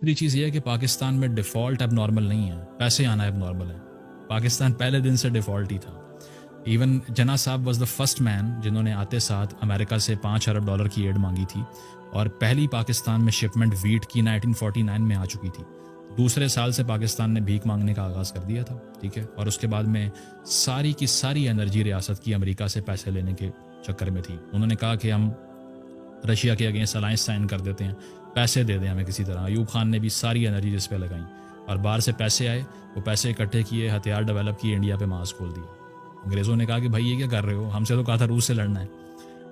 دوسری چیز یہ ہے کہ پاکستان میں ڈیفالٹ اب نارمل نہیں ہے، پیسے آنا اب نارمل ہے۔ پاکستان پہلے دن سے ڈیفالٹ ہی تھا۔ ایون جناح صاحب واز دا فرسٹ مین جنہوں نے آتے ساتھ امریکہ سے $5 ارب کی ایڈ مانگی تھی، اور پہلی پاکستان میں شپمنٹ ویٹ کی 1949 میں آ چکی تھی۔ دوسرے سال سے پاکستان نے بھیک مانگنے کا آغاز کر دیا تھا، ٹھیک ہے، اور اس کے بعد میں ساری کی ساری انرجی ریاست کی امریکہ سے پیسے لینے کے چکر میں تھی۔ انہوں نے کہا کہ ہم رشیا کے اگینسٹ الائنس سائن کر دیتے ہیں، پیسے دے دیں ہمیں کسی طرح۔ ایوب خان نے بھی ساری انرجی جس پہ لگائیں، اور باہر سے پیسے آئے، وہ پیسے اکٹھے کیے، ہتھیار ڈیولپ کیے، انڈیا پہ مارز کھول دیے۔ انگریزوں نے کہا کہ بھائی یہ کیا کر رہے ہو، ہم سے تو کہا تھا روس سے لڑنا ہے۔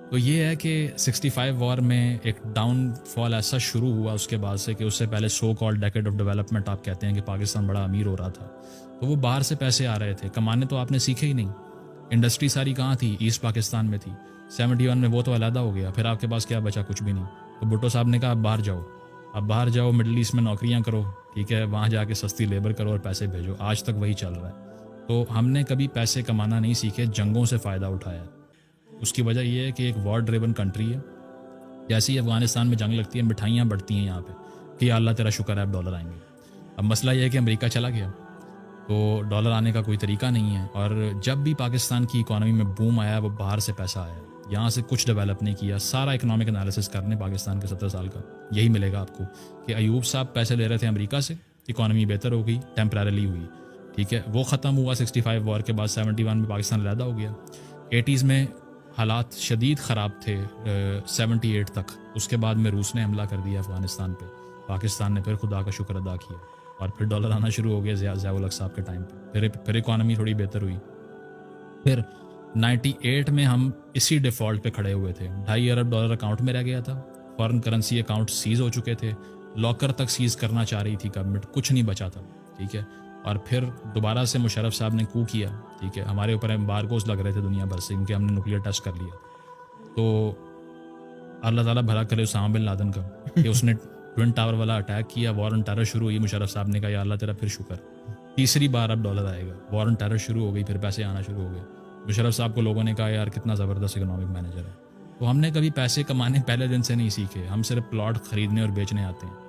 تو یہ ہے کہ 65 وار میں ایک ڈاؤن فال ایسا شروع ہوا اس کے بعد سے کہ اس سے پہلے so called decade of development آپ کہتے ہیں کہ پاکستان بڑا امیر ہو رہا تھا، تو وہ باہر سے پیسے آ رہے تھے، کمانے تو آپ نے سیکھے ہی نہیں۔ انڈسٹری ساری کہاں تھی؟ ایسٹ پاکستان میں تھی۔ 71 میں وہ تو علیحدہ ہو گیا، پھر آپ کے پاس کیا بچا؟ کچھ بھی نہیں۔ تو بھٹو صاحب نے کہا اب باہر جاؤ، اب باہر جاؤ، مڈل ایسٹ میں نوکریاں کرو، ٹھیک ہے، وہاں جا کے سستی لیبر کرو اور پیسے بھیجو۔ آج تک وہی چل رہا ہے۔ تو ہم نے کبھی پیسے کمانا نہیں سیکھے، جنگوں سے فائدہ اٹھایا۔ اس کی وجہ یہ ہے کہ ایک وار ڈریون کنٹری ہے، جیسے ہی افغانستان میں جنگ لگتی ہے مٹھائیاں بڑھتی ہیں یہاں پہ کہ یا اللہ تیرا شکر ہے اب ڈالر آئیں گے۔ اب مسئلہ یہ ہے کہ امریکہ چلا گیا تو ڈالر آنے کا کوئی طریقہ نہیں ہے، اور جب بھی پاکستان کی اکانومی میں بوم آیا وہ باہر سے پیسہ آیا، یہاں سے کچھ ڈیولپ نہیں کیا۔ سارا اکنامک انالیسس کرنے پاکستان کے 70 سال کا یہی ملے گا آپ کو کہ ایوب صاحب پیسے لے رہے تھے امریکہ سے، اکانومی بہتر ہو گئی، ٹیمپریرلی ہوئی، ٹھیک ہے، وہ ختم ہوا 65 وار کے بعد۔ 71 میں پاکستان علیحدہ ہو گیا۔ 80s میں حالات شدید خراب تھے 78 تک، اس کے بعد میں روس نے حملہ کر دیا افغانستان پہ، پاکستان نے پھر خدا کا شکر ادا کیا، اور پھر ڈالر آنا شروع ہو گیا ضیاء الحق صاحب کے ٹائم پہ، پھر اکانومی تھوڑی بہتر ہوئی۔ پھر 98 میں ہم اسی ڈیفالٹ پہ کھڑے ہوئے تھے، $2.5 ارب اکاؤنٹ میں رہ گیا تھا، فارن کرنسی اکاؤنٹ سیز ہو چکے تھے، لاکر تک سیز کرنا چاہ رہی تھی گورنمنٹ، کچھ نہیں بچا تھا، ٹھیک ہے، اور پھر دوبارہ سے مشرف صاحب نے کو کیا، ٹھیک ہے، ہمارے اوپر ایمبارگوز لگ رہے تھے دنیا بھر سے کیونکہ ہم نے نیوکلیئر ٹیسٹ کر لیا۔ تو اللہ تعالیٰ بھلا کرے اسامہ بن لادن کا کہ اس نے ٹوئن ٹاور والا اٹیک کیا، وار آن ٹیرر شروع ہوئی، مشرف صاحب نے کہا یا اللہ تیرا پھر شکر، تیسری بار اب ڈالر آئے گا، وار آن ٹیرر شروع ہو گئی، پھر پیسے آنا شروع ہو گئے۔ مشرف صاحب کو لوگوں نے کہا یار کتنا زبردست اکنامک مینیجر ہے۔ تو ہم نے کبھی پیسے کمانے پہلے دن سے نہیں سیکھے، ہم صرف پلاٹ خریدنے اور بیچنے آتے ہیں۔